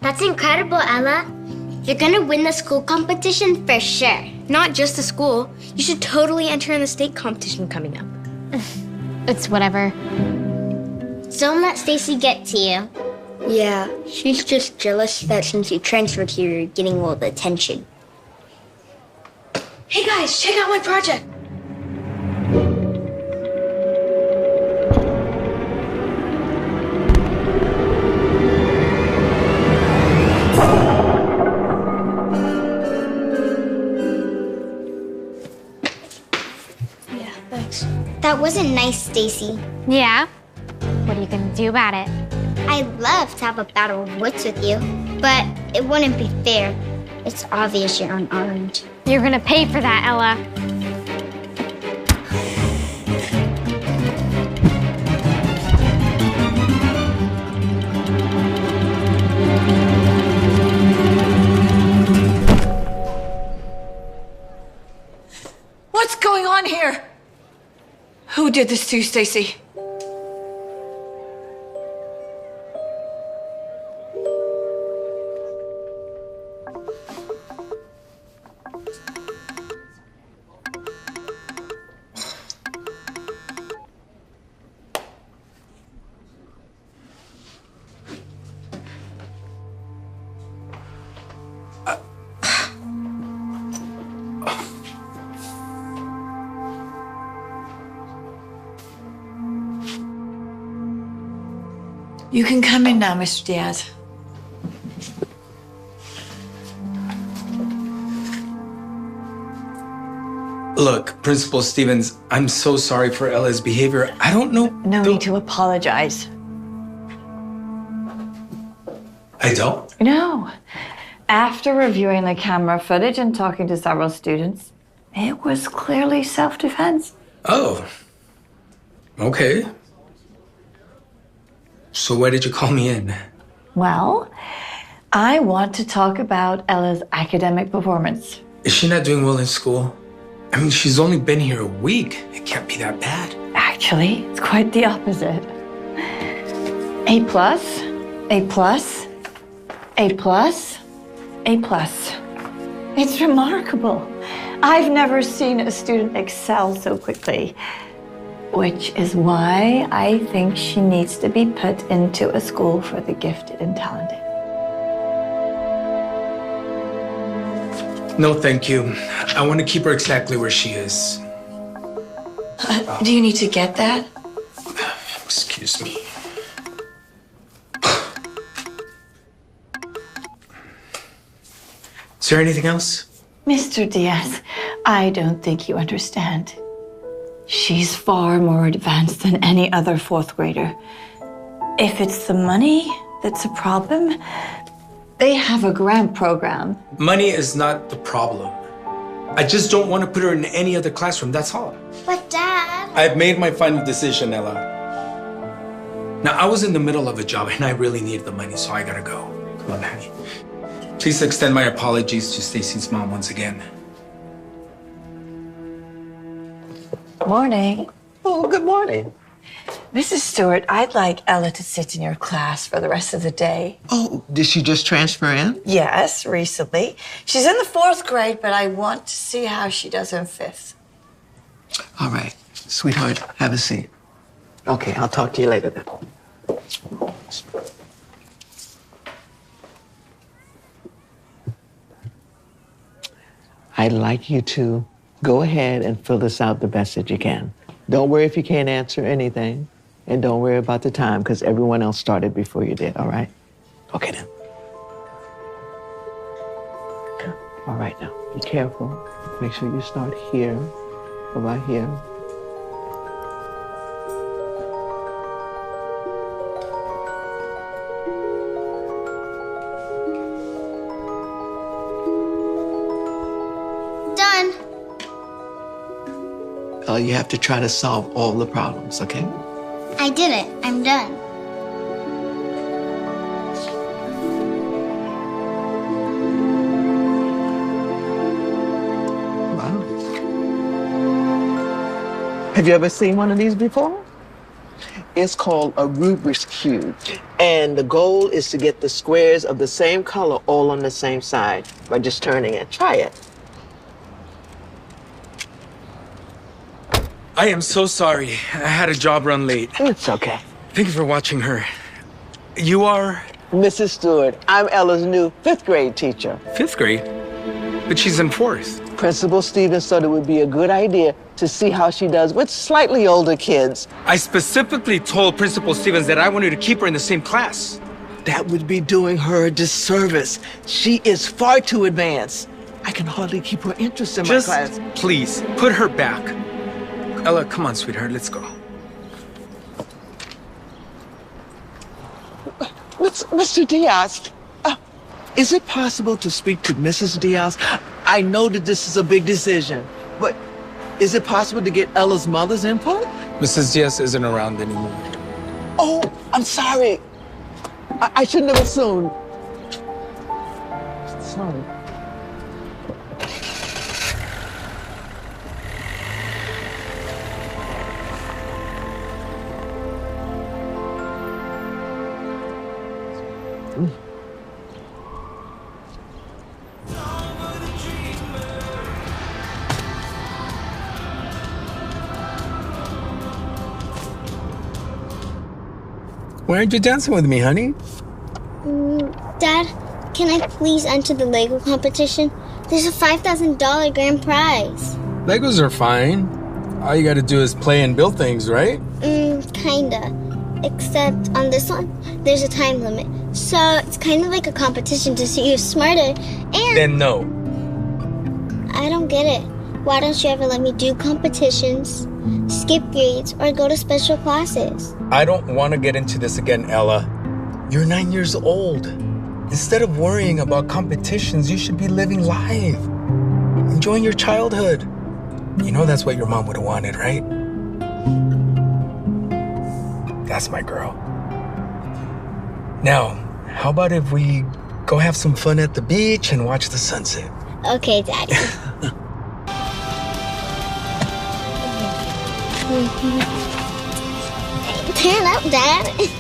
That's incredible, Ella. You're gonna win the school competition for sure. Not just the school. You should totally enter in the state competition coming up. It's whatever. So don't let Stacy get to you. Yeah, she's just jealous that since you transferred here, you're getting all the attention. Hey guys, check out my project. Yeah, thanks. That wasn't nice, Stacy. Yeah? What are you gonna do about it? I'd love to have a battle of wits with you, but it wouldn't be fair. It's obvious you're unarmed. You're gonna pay for that, Ella. What's going on here? Who did this to you, Stacy? You can come in now, Mr. Diaz. Look, Principal Stevens, I'm so sorry for Ella's behavior. I don't know. No need to apologize. I don't? No. After reviewing the camera footage and talking to several students, it was clearly self-defense. Oh. Okay. So why did you call me in? Well, I want to talk about Ella's academic performance. Is she not doing well in school? I mean, she's only been here a week. It can't be that bad. Actually, it's quite the opposite. A plus, A plus, A plus, A plus. It's remarkable. I've never seen a student excel so quickly, which is why I think she needs to be put into a school for the gifted and talented. No, thank you. I want to keep her exactly where she is. Do you need to get that? Excuse me. Is there anything else? Mr. Diaz, I don't think you understand. She's far more advanced than any other fourth grader. If it's the money that's a problem, they have a grant program. Money is not the problem. I just don't want to put her in any other classroom, that's all. But Dad... I've made my final decision, Ella. Now, I was in the middle of a job and I really needed the money, so I gotta go. Come on, honey. Please extend my apologies to Stacy's mom once again. Morning. Oh, good morning. Mrs. Stewart, I'd like Ella to sit in your class for the rest of the day. Oh, did she just transfer in? Yes, recently. She's in the fourth grade, but I want to see how she does in fifth. All right, sweetheart, have a seat. Okay, I'll talk to you later then. I'd like you to go ahead and fill this out the best that you can. Don't worry if you can't answer anything, and don't worry about the time, because everyone else started before you did, all right? Okay, then. All right, now, be careful. Make sure you start here, or right here. Done. You have to try to solve all the problems, okay? I did it. I'm done. Wow. Have you ever seen one of these before? It's called a Rubik's Cube. And the goal is to get the squares of the same color all on the same side by just turning it. Try it. I am so sorry. I had a job run late. It's okay. Thank you for watching her. You are? Mrs. Stewart, I'm Ella's new 5th grade teacher. 5th grade? But she's in 4th. Principal Stevens thought it would be a good idea to see how she does with slightly older kids. I specifically told Principal Stevens that I wanted to keep her in the same class. That would be doing her a disservice. She is far too advanced. I can hardly keep her interest in my class. Just please, put her back. Ella, come on, sweetheart, let's go. Mr. Diaz, is it possible to speak to Mrs. Diaz? I know that this is a big decision, but is it possible to get Ella's mother's input? Mrs. Diaz isn't around anymore. Oh, I'm sorry. I shouldn't have assumed. Sorry. Why aren't you dancing with me, honey? Dad, can I please enter the Lego competition? There's a $5,000 grand prize. Legos are fine. All you gotta do is play and build things, right? Kinda. Except on this one, there's a time limit. So it's kind of like a competition to see who's smarter, and... Then no. I don't get it. Why don't you ever let me do competitions, skip grades, or go to special classes? I don't want to get into this again, Ella. You're 9 years old. Instead of worrying about competitions, you should be living life, enjoying your childhood. You know that's what your mom would have wanted, right? That's my girl. Now, how about if we go have some fun at the beach and watch the sunset? Okay, Daddy. Turn up, Dad.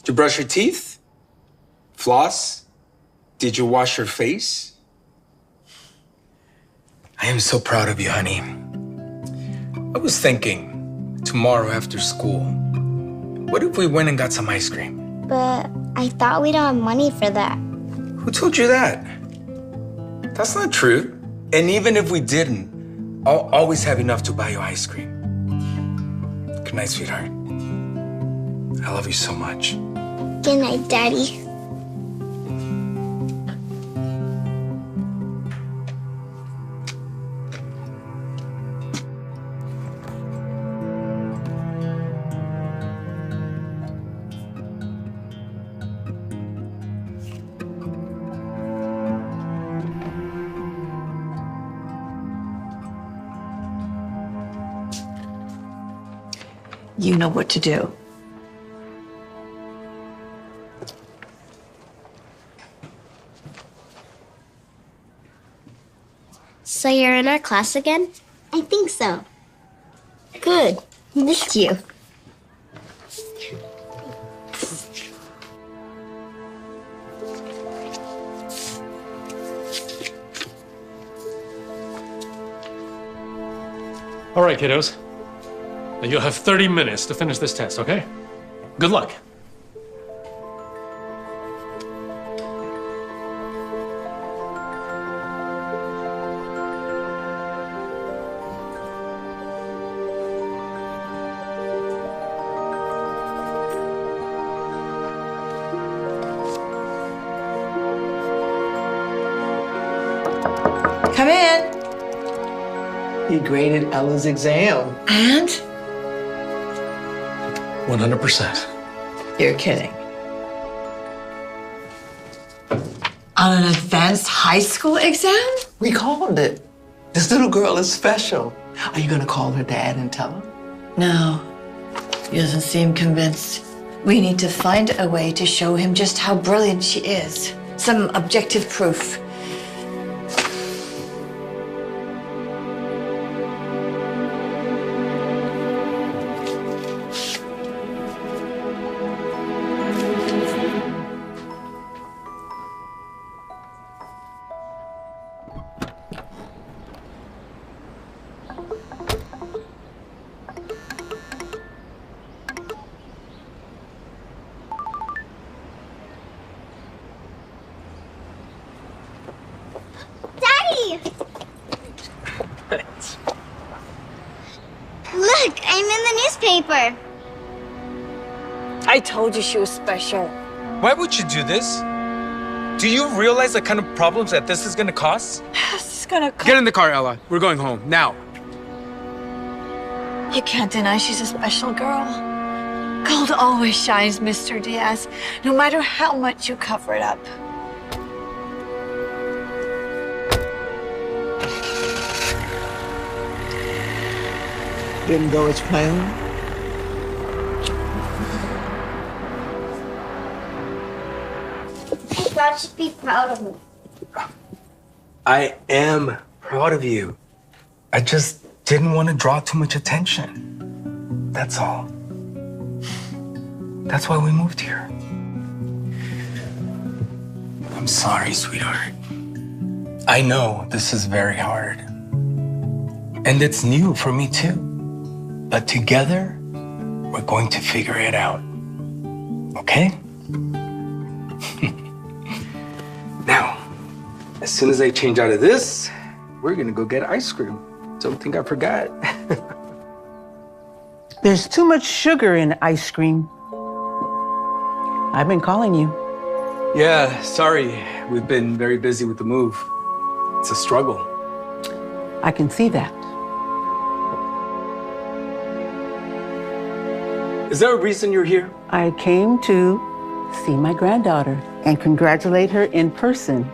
Did you brush your teeth? Floss? Did you wash your face? I am so proud of you, honey. I was thinking, tomorrow after school, what if we went and got some ice cream? But I thought we don't have money for that. Who told you that? That's not true. And even if we didn't, I'll always have enough to buy you ice cream. Good night, sweetheart. I love you so much. Good night, Daddy. You know what to do. So you're in our class again? I think so. Good. Missed you. All right, kiddos. Now you'll have 30 minutes to finish this test, okay? Good luck. Come in. He graded Ella's exam. And? 100%. You're kidding. On an advanced high school exam? We called it. This little girl is special. Are you gonna call her dad and tell him? No. He doesn't seem convinced. We need to find a way to show him just how brilliant she is. Some objective proof. Daddy! Look, I'm in the newspaper. I told you she was special. Why would you do this? Do you realize the kind of problems that this is gonna cause? This is gonna Get in the car, Ella. We're going home, now. You can't deny she's a special girl. Gold always shines, Mr. Diaz, no matter how much you cover it up. Didn't go as planned? God should be proud of me. I am proud of you. I just didn't want to draw too much attention. That's all. That's why we moved here. I'm sorry, sweetheart. I know this is very hard. And it's new for me too. But together, we're going to figure it out. Okay? Now, as soon as I change out of this, we're gonna go get ice cream. Don't think I forgot. There's too much sugar in ice cream. I've been calling you. Yeah, sorry. We've been very busy with the move. It's a struggle. I can see that. Is there a reason you're here? I came to see my granddaughter and congratulate her in person.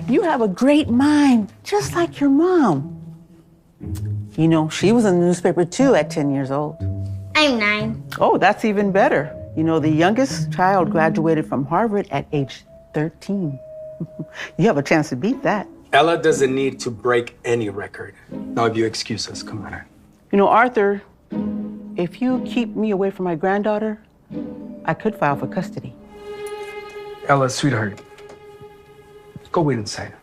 You have a great mind, just like your mom. You know, she was in the newspaper too at 10 years old. I'm 9. Oh, that's even better. You know, the youngest child graduated from Harvard at age 13. You have a chance to beat that. Ella doesn't need to break any record. Now, if you excuse us, come on. You know, Arthur, if you keep me away from my granddaughter, I could file for custody. Ella, sweetheart, go wait inside.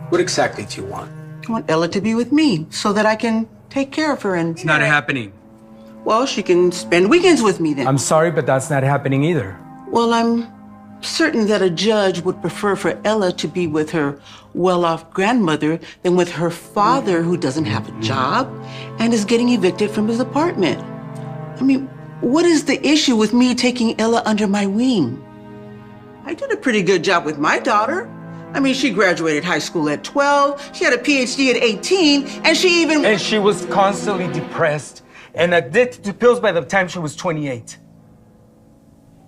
What exactly do you want? I want Ella to be with me so that I can take care of her and... It's not happening. Well, she can spend weekends with me then. I'm sorry, but that's not happening either. Well, I'm certain that a judge would prefer for Ella to be with her well-off grandmother than with her father who doesn't have a job and is getting evicted from his apartment. I mean, what is the issue with me taking Ella under my wing? I did a pretty good job with my daughter. I mean, she graduated high school at 12, she had a PhD at 18, and she even... And she was constantly depressed and addicted to pills by the time she was 28.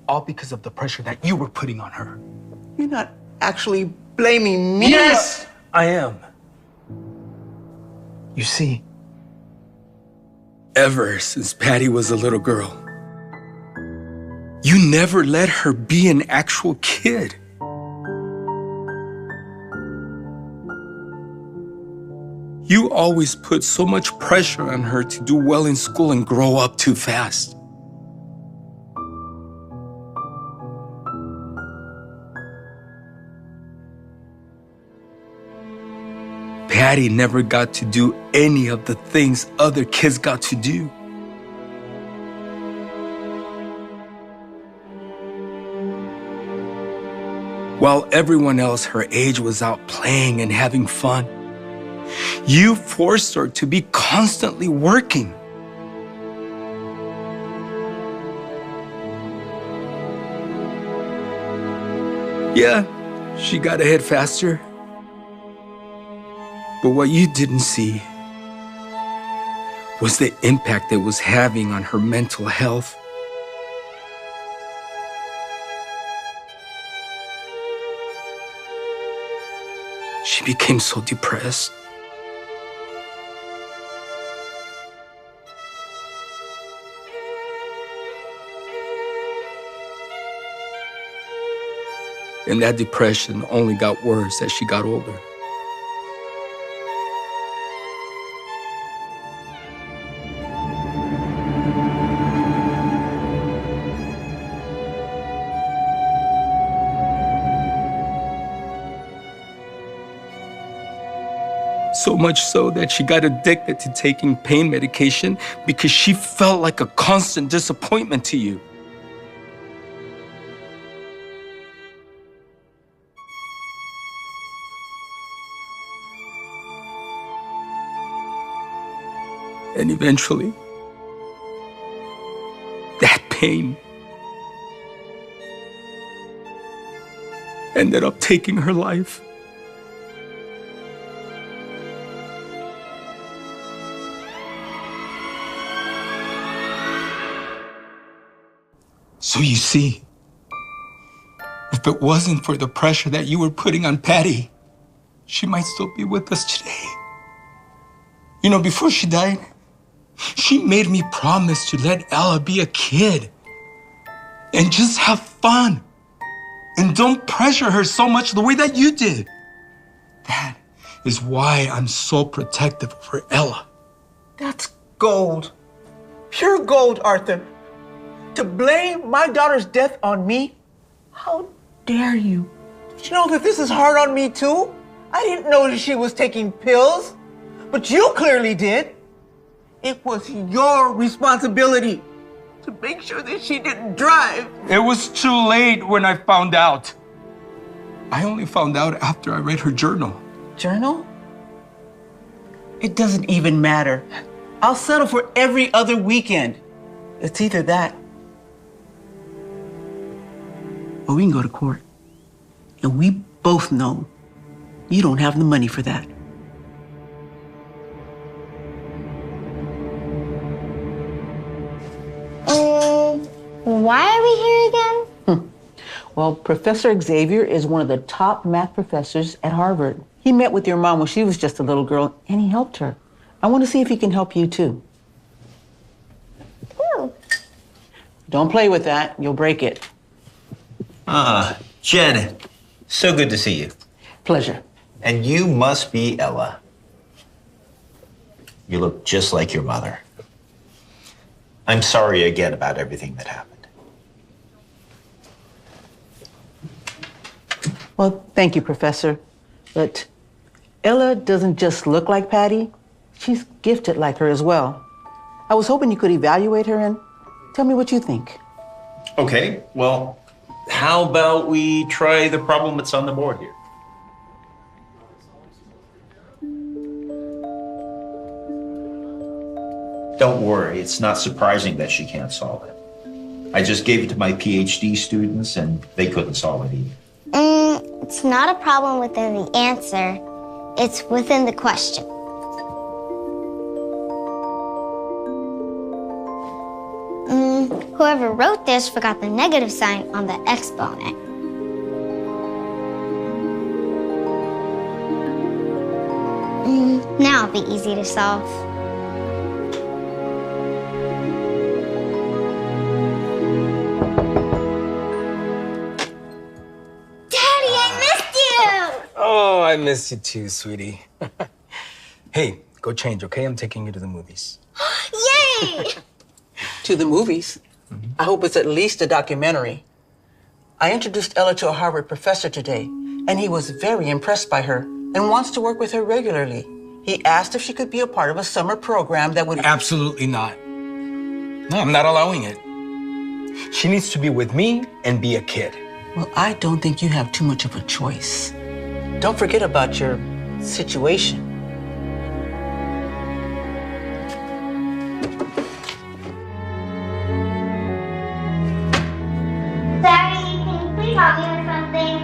All because of the pressure that you were putting on her. You're not actually blaming me? Yes, I am. You see, ever since Patty was a little girl, you never let her be an actual kid. You always put so much pressure on her to do well in school and grow up too fast. Patty never got to do any of the things other kids got to do. While everyone else her age was out playing and having fun, you forced her to be constantly working. Yeah, she got ahead faster. But what you didn't see was the impact it was having on her mental health. She became so depressed. And that depression only got worse as she got older. So much so that she got addicted to taking pain medication because she felt like a constant disappointment to you. And eventually, that pain ended up taking her life. So you see, if it wasn't for the pressure that you were putting on Patty, she might still be with us today. You know, before she died, she made me promise to let Ella be a kid and just have fun. And don't pressure her so much the way that you did. That is why I'm so protective of her, Ella. That's gold. Pure gold, Arthur. To blame my daughter's death on me? How dare you? Did you know that this is hard on me too? I didn't know that she was taking pills, but you clearly did. It was your responsibility to make sure that she didn't drive. It was too late when I found out. I only found out after I read her journal. Journal? It doesn't even matter. I'll settle for every other weekend. It's either that or we can go to court. And we both know you don't have the money for that. Why are we here again? Well, Professor Xavier is one of the top math professors at Harvard. He met with your mom when she was just a little girl, and he helped her. I want to see if he can help you, too. Ooh. Don't play with that. You'll break it. Jen, so good to see you. Pleasure. And you must be Ella. You look just like your mother. I'm sorry again about everything that happened. Well, thank you, Professor. But Ella doesn't just look like Patty. She's gifted like her as well. I was hoping you could evaluate her and tell me what you think. Okay, well, how about we try the problem that's on the board here? Don't worry, it's not surprising that she can't solve it. I just gave it to my PhD students and they couldn't solve it either. It's not a problem within the answer. It's within the question. Whoever wrote this forgot the negative sign on the exponent. Now it'll be easy to solve. Daddy, I missed you! Oh, I miss you too, sweetie. Hey, go change, okay? I'm taking you to the movies. Yay! To the movies. I hope it's at least a documentary. I introduced Ella to a Harvard professor today, and he was very impressed by her and wants to work with her regularly. He asked if she could be a part of a summer program that would... Absolutely not. No, I'm not allowing it. She needs to be with me and be a kid. Well, I don't think you have too much of a choice. Don't forget about your situation. Daddy, can you please help me with something?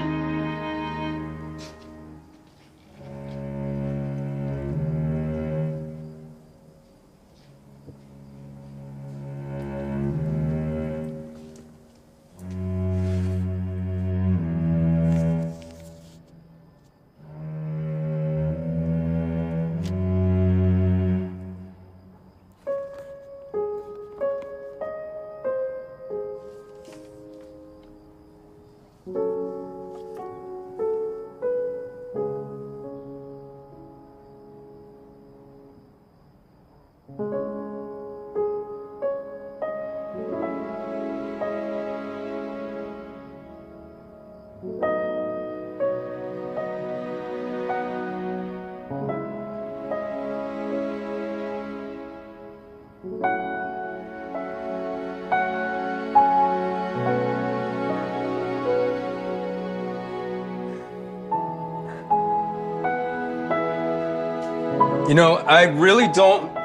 You know, I really don't.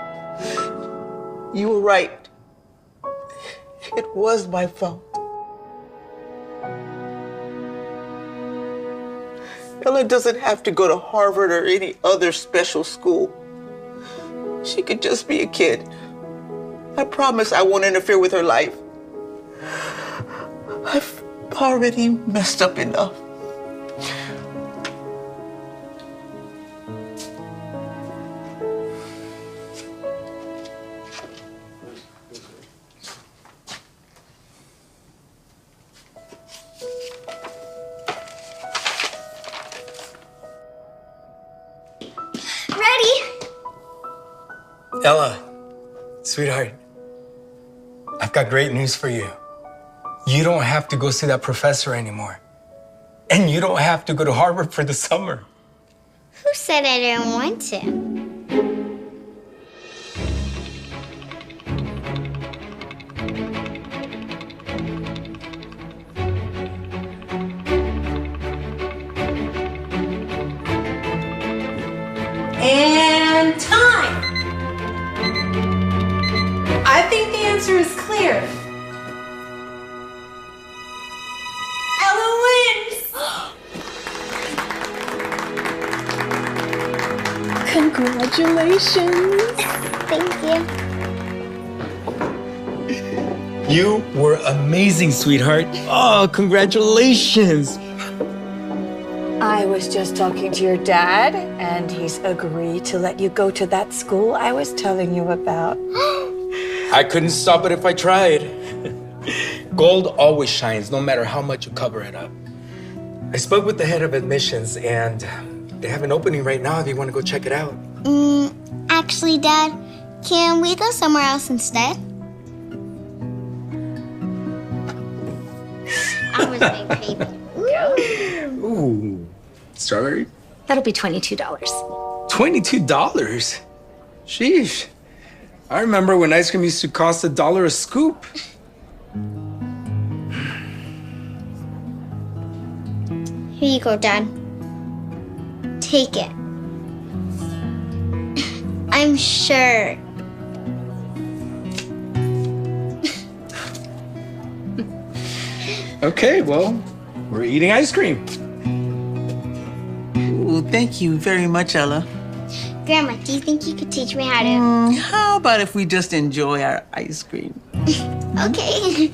You were right. It was my fault. Ella doesn't have to go to Harvard or any other special school. She could just be a kid. I promise I won't interfere with her life. I've already messed up enough. Ella, sweetheart, I've got great news for you. You don't have to go see that professor anymore. And you don't have to go to Harvard for the summer. Who said I didn't want to? And time! I think the answer is clear. Ella wins! Congratulations. Thank you. You were amazing, sweetheart. Oh, congratulations. I was just talking to your dad, and he's agreed to let you go to that school I was telling you about. I couldn't stop it if I tried. Gold always shines, no matter how much you cover it up. I spoke with the head of admissions, and they have an opening right now if you want to go check it out. Actually, Dad, can we go somewhere else instead? I was being baby. Ooh, strawberry? That'll be $22. $22? Sheesh. I remember when ice cream used to cost $1 a scoop. Here you go, Dad. Take it. I'm sure. Okay, well, we're eating ice cream. Ooh, thank you very much, Ella. Grandma, do you think you could teach me how to? How about if we just enjoy our ice cream? Okay.